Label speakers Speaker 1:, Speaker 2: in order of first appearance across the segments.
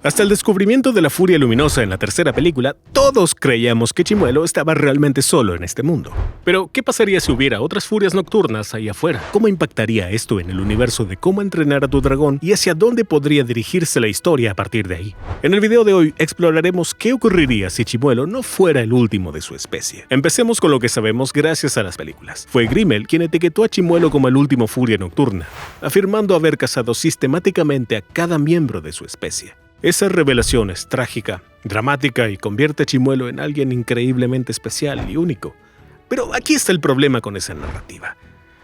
Speaker 1: Hasta el descubrimiento de la furia luminosa en la tercera película, todos creíamos que Chimuelo estaba realmente solo en este mundo. Pero, ¿qué pasaría si hubiera otras furias nocturnas ahí afuera? ¿Cómo impactaría esto en el universo de Cómo entrenar a tu dragón y hacia dónde podría dirigirse la historia a partir de ahí? En el video de hoy exploraremos qué ocurriría si Chimuelo no fuera el último de su especie. Empecemos con lo que sabemos gracias a las películas. Fue Grimmel quien etiquetó a Chimuelo como el último furia nocturna, afirmando haber cazado sistemáticamente a cada miembro de su especie. Esa revelación es trágica, dramática y convierte a Chimuelo en alguien increíblemente especial y único. Pero aquí está el problema con esa narrativa.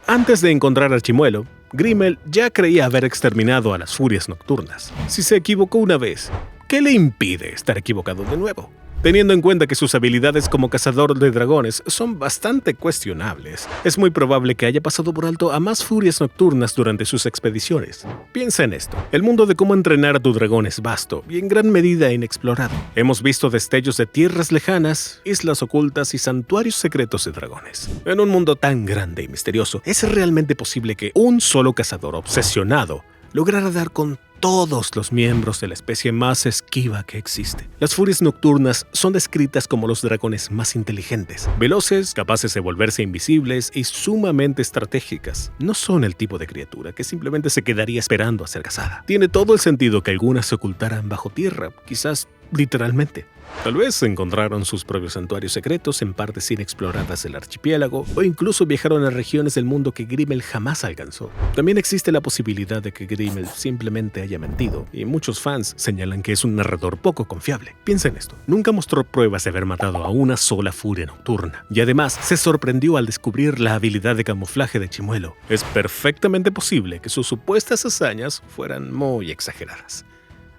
Speaker 1: Antes de encontrar a Chimuelo, Grimmel ya creía haber exterminado a las furias nocturnas. Si se equivocó una vez, ¿qué le impide estar equivocado de nuevo? Teniendo en cuenta que sus habilidades como cazador de dragones son bastante cuestionables, es muy probable que haya pasado por alto a más furias nocturnas durante sus expediciones. Piensa en esto. El mundo de Cómo entrenar a tu dragón es vasto y en gran medida inexplorado. Hemos visto destellos de tierras lejanas, islas ocultas y santuarios secretos de dragones. En un mundo tan grande y misterioso, ¿es realmente posible que un solo cazador obsesionado lograra dar con todos los miembros de la especie más esquiva que existe? Las furias nocturnas son descritas como los dragones más inteligentes, veloces, capaces de volverse invisibles y sumamente estratégicas. No son el tipo de criatura que simplemente se quedaría esperando a ser cazada. Tiene todo el sentido que algunas se ocultaran bajo tierra, quizás literalmente. Tal vez encontraron sus propios santuarios secretos en partes inexploradas del archipiélago o incluso viajaron a regiones del mundo que Grimmel jamás alcanzó. También existe la posibilidad de que Grimmel simplemente haya mentido y muchos fans señalan que es un narrador poco confiable. Piensa en esto, nunca mostró pruebas de haber matado a una sola furia nocturna y además se sorprendió al descubrir la habilidad de camuflaje de Chimuelo. Es perfectamente posible que sus supuestas hazañas fueran muy exageradas.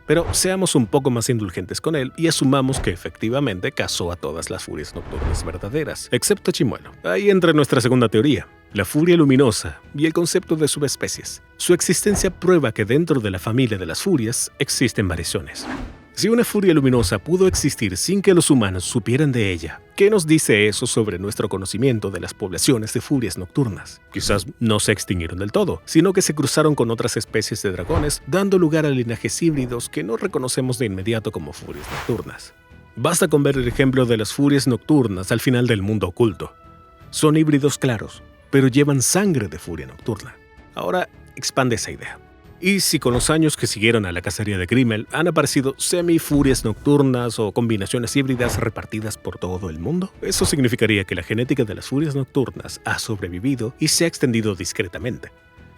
Speaker 1: Pero seamos un poco más indulgentes con él y asumamos que efectivamente cazó a todas las furias nocturnas verdaderas, excepto a Chimuelo. Ahí entra nuestra segunda teoría, la furia luminosa y el concepto de subespecies. Su existencia prueba que dentro de la familia de las furias existen variaciones. Si una furia luminosa pudo existir sin que los humanos supieran de ella, ¿qué nos dice eso sobre nuestro conocimiento de las poblaciones de furias nocturnas? Quizás no se extinguieron del todo, sino que se cruzaron con otras especies de dragones, dando lugar a linajes híbridos que no reconocemos de inmediato como furias nocturnas. Basta con ver el ejemplo de las furias nocturnas al final del mundo oculto. Son híbridos claros, pero llevan sangre de furia nocturna. Ahora expande esa idea. ¿Y si con los años que siguieron a la cacería de Grimmel han aparecido semi-furias nocturnas o combinaciones híbridas repartidas por todo el mundo? Eso significaría que la genética de las furias nocturnas ha sobrevivido y se ha extendido discretamente,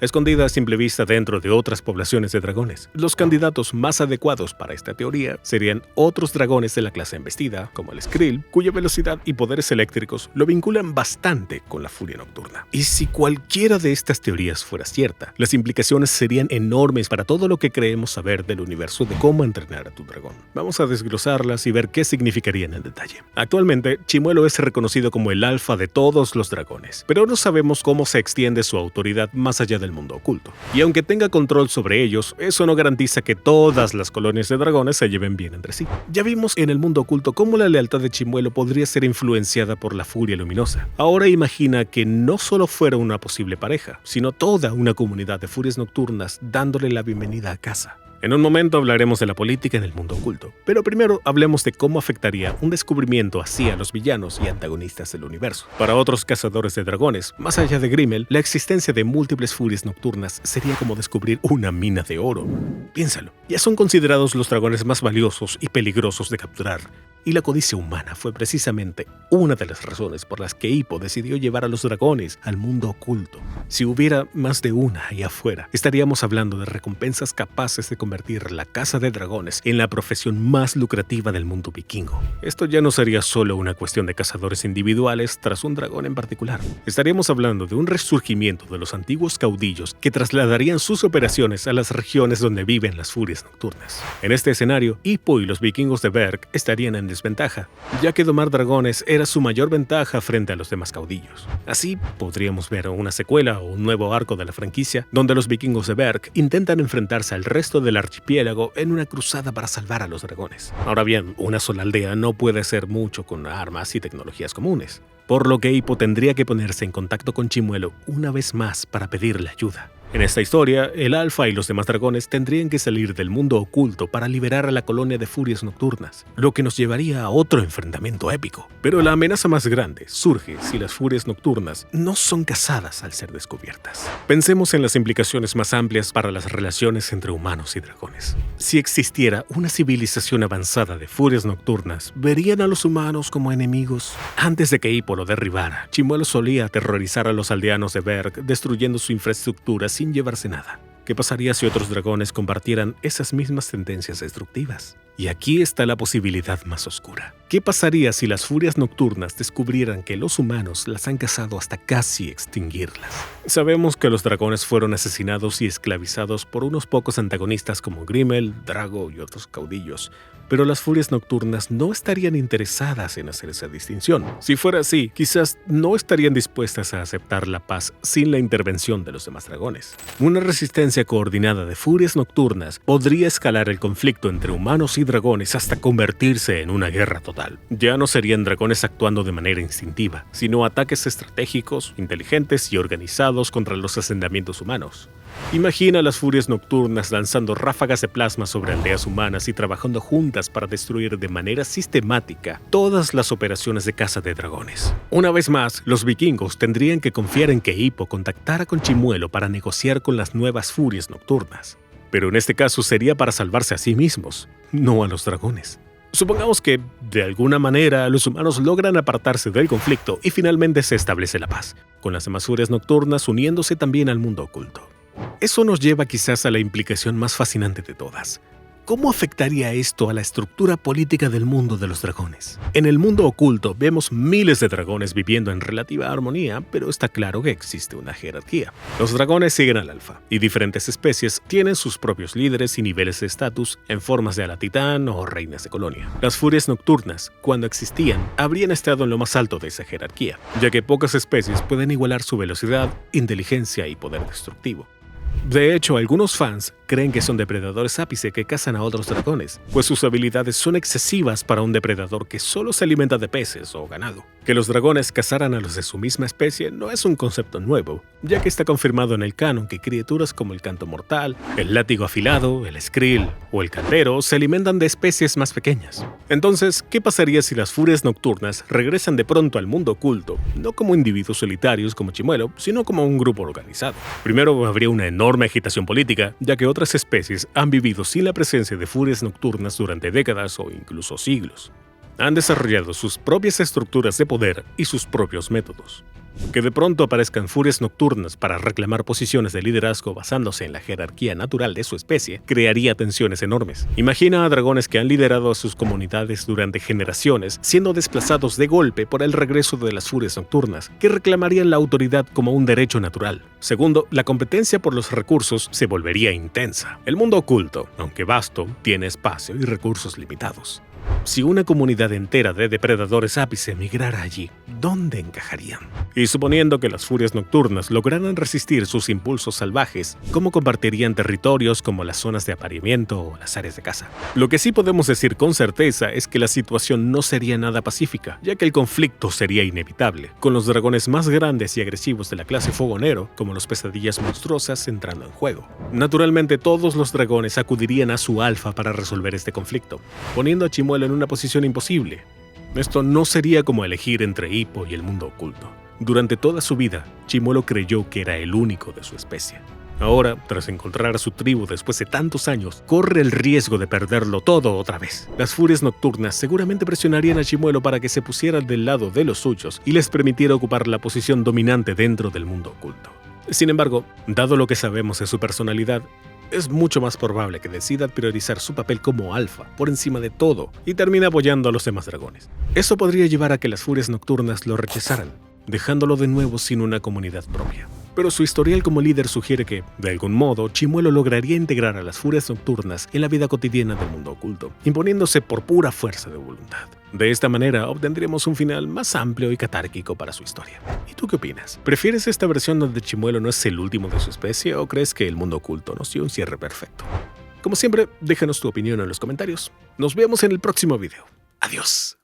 Speaker 1: escondida a simple vista dentro de otras poblaciones de dragones. Los candidatos más adecuados para esta teoría serían otros dragones de la clase embestida, como el Skrill, cuya velocidad y poderes eléctricos lo vinculan bastante con la furia nocturna. Y si cualquiera de estas teorías fuera cierta, las implicaciones serían enormes para todo lo que creemos saber del universo de Cómo entrenar a tu dragón. Vamos a desglosarlas y ver qué significarían en detalle. Actualmente, Chimuelo es reconocido como el alfa de todos los dragones, pero no sabemos cómo se extiende su autoridad más allá del mundo oculto. Y aunque tenga control sobre ellos, eso no garantiza que todas las colonias de dragones se lleven bien entre sí. Ya vimos en el mundo oculto cómo la lealtad de Chimuelo podría ser influenciada por la furia luminosa. Ahora imagina que no solo fuera una posible pareja, sino toda una comunidad de furias nocturnas dándole la bienvenida a casa. En un momento hablaremos de la política en el mundo oculto, pero primero hablemos de cómo afectaría un descubrimiento así a los villanos y antagonistas del universo. Para otros cazadores de dragones, más allá de Grimmel, la existencia de múltiples furias nocturnas sería como descubrir una mina de oro. Piénsalo, ya son considerados los dragones más valiosos y peligrosos de capturar, y la codicia humana fue precisamente una de las razones por las que Hippo decidió llevar a los dragones al mundo oculto. Si hubiera más de una ahí afuera, estaríamos hablando de recompensas capaces de convertir la caza de dragones en la profesión más lucrativa del mundo vikingo. Esto ya no sería solo una cuestión de cazadores individuales tras un dragón en particular. Estaríamos hablando de un resurgimiento de los antiguos caudillos que trasladarían sus operaciones a las regiones donde viven las furias nocturnas. En este escenario, Hippo y los vikingos de Berg estarían en desventaja, ya que domar dragones era su mayor ventaja frente a los demás caudillos. Así, podríamos ver una secuela o un nuevo arco de la franquicia, donde los vikingos de Berg intentan enfrentarse al resto del archipiélago en una cruzada para salvar a los dragones. Ahora bien, una sola aldea no puede hacer mucho con armas y tecnologías comunes, por lo que Hippo tendría que ponerse en contacto con Chimuelo una vez más para pedirle ayuda. En esta historia, el Alfa y los demás dragones tendrían que salir del mundo oculto para liberar a la colonia de furias nocturnas, lo que nos llevaría a otro enfrentamiento épico. Pero la amenaza más grande surge si las furias nocturnas no son cazadas al ser descubiertas. Pensemos en las implicaciones más amplias para las relaciones entre humanos y dragones. Si existiera una civilización avanzada de furias nocturnas, ¿verían a los humanos como enemigos? Antes de que Hippo lo derribara, Chimuelo solía aterrorizar a los aldeanos de Berg, destruyendo su infraestructura sin llevarse nada. ¿Qué pasaría si otros dragones compartieran esas mismas tendencias destructivas? Y aquí está la posibilidad más oscura. ¿Qué pasaría si las furias nocturnas descubrieran que los humanos las han cazado hasta casi extinguirlas? Sabemos que los dragones fueron asesinados y esclavizados por unos pocos antagonistas como Grimmel, Drago y otros caudillos, pero las furias nocturnas no estarían interesadas en hacer esa distinción. Si fuera así, quizás no estarían dispuestas a aceptar la paz sin la intervención de los demás dragones. Una resistencia coordinada de furias nocturnas podría escalar el conflicto entre humanos y dragones hasta convertirse en una guerra total. Ya no serían dragones actuando de manera instintiva, sino ataques estratégicos, inteligentes y organizados contra los asentamientos humanos. Imagina las furias nocturnas lanzando ráfagas de plasma sobre aldeas humanas y trabajando juntas para destruir de manera sistemática todas las operaciones de caza de dragones. Una vez más, los vikingos tendrían que confiar en que Hippo contactara con Chimuelo para negociar con las nuevas furias nocturnas. Pero en este caso sería para salvarse a sí mismos, no a los dragones. Supongamos que, de alguna manera, los humanos logran apartarse del conflicto y finalmente se establece la paz, con las demás furias nocturnas uniéndose también al mundo oculto. Eso nos lleva quizás a la implicación más fascinante de todas. ¿Cómo afectaría esto a la estructura política del mundo de los dragones? En el mundo oculto vemos miles de dragones viviendo en relativa armonía, pero está claro que existe una jerarquía. Los dragones siguen al alfa, y diferentes especies tienen sus propios líderes y niveles de estatus en formas de ala titán o reinas de colonia. Las furias nocturnas, cuando existían, habrían estado en lo más alto de esa jerarquía, ya que pocas especies pueden igualar su velocidad, inteligencia y poder destructivo. De hecho, algunos fans creen que son depredadores ápice que cazan a otros dragones, pues sus habilidades son excesivas para un depredador que solo se alimenta de peces o ganado. Que los dragones cazaran a los de su misma especie no es un concepto nuevo, ya que está confirmado en el canon que criaturas como el canto mortal, el látigo afilado, el skrill o el caldero se alimentan de especies más pequeñas. Entonces, ¿qué pasaría si las furias nocturnas regresan de pronto al mundo oculto, no como individuos solitarios como Chimuelo, sino como un grupo organizado? Primero habría una enorme agitación política, ya que otras especies han vivido sin la presencia de furias nocturnas durante décadas o incluso siglos. Han desarrollado sus propias estructuras de poder y sus propios métodos. Que de pronto aparezcan furias nocturnas para reclamar posiciones de liderazgo basándose en la jerarquía natural de su especie crearía tensiones enormes. Imagina a dragones que han liderado a sus comunidades durante generaciones siendo desplazados de golpe por el regreso de las furias nocturnas, que reclamarían la autoridad como un derecho natural. Segundo, la competencia por los recursos se volvería intensa. El mundo oculto, aunque vasto, tiene espacio y recursos limitados. Si una comunidad entera de depredadores ápice migrara allí, ¿dónde encajarían? Y suponiendo que las furias nocturnas lograran resistir sus impulsos salvajes, ¿cómo compartirían territorios como las zonas de apareamiento o las áreas de caza? Lo que sí podemos decir con certeza es que la situación no sería nada pacífica, ya que el conflicto sería inevitable, con los dragones más grandes y agresivos de la clase fogonero, como los pesadillas monstruosas, entrando en juego. Naturalmente, todos los dragones acudirían a su alfa para resolver este conflicto, poniendo a Chimuelo en una posición imposible. Esto no sería como elegir entre Hippo y el mundo oculto. Durante toda su vida, Chimuelo creyó que era el único de su especie. Ahora, tras encontrar a su tribu después de tantos años, corre el riesgo de perderlo todo otra vez. Las furias nocturnas seguramente presionarían a Chimuelo para que se pusiera del lado de los suyos y les permitiera ocupar la posición dominante dentro del mundo oculto. Sin embargo, dado lo que sabemos de su personalidad, es mucho más probable que decida priorizar su papel como alfa por encima de todo y termine apoyando a los demás dragones. Eso podría llevar a que las furias nocturnas lo rechazaran, dejándolo de nuevo sin una comunidad propia. Pero su historial como líder sugiere que, de algún modo, Chimuelo lograría integrar a las furias nocturnas en la vida cotidiana del mundo oculto, imponiéndose por pura fuerza de voluntad. De esta manera obtendríamos un final más amplio y catárquico para su historia. ¿Y tú qué opinas? ¿Prefieres esta versión donde Chimuelo no es el último de su especie o crees que el mundo oculto nos dio un cierre perfecto? Como siempre, déjanos tu opinión en los comentarios. Nos vemos en el próximo video. Adiós.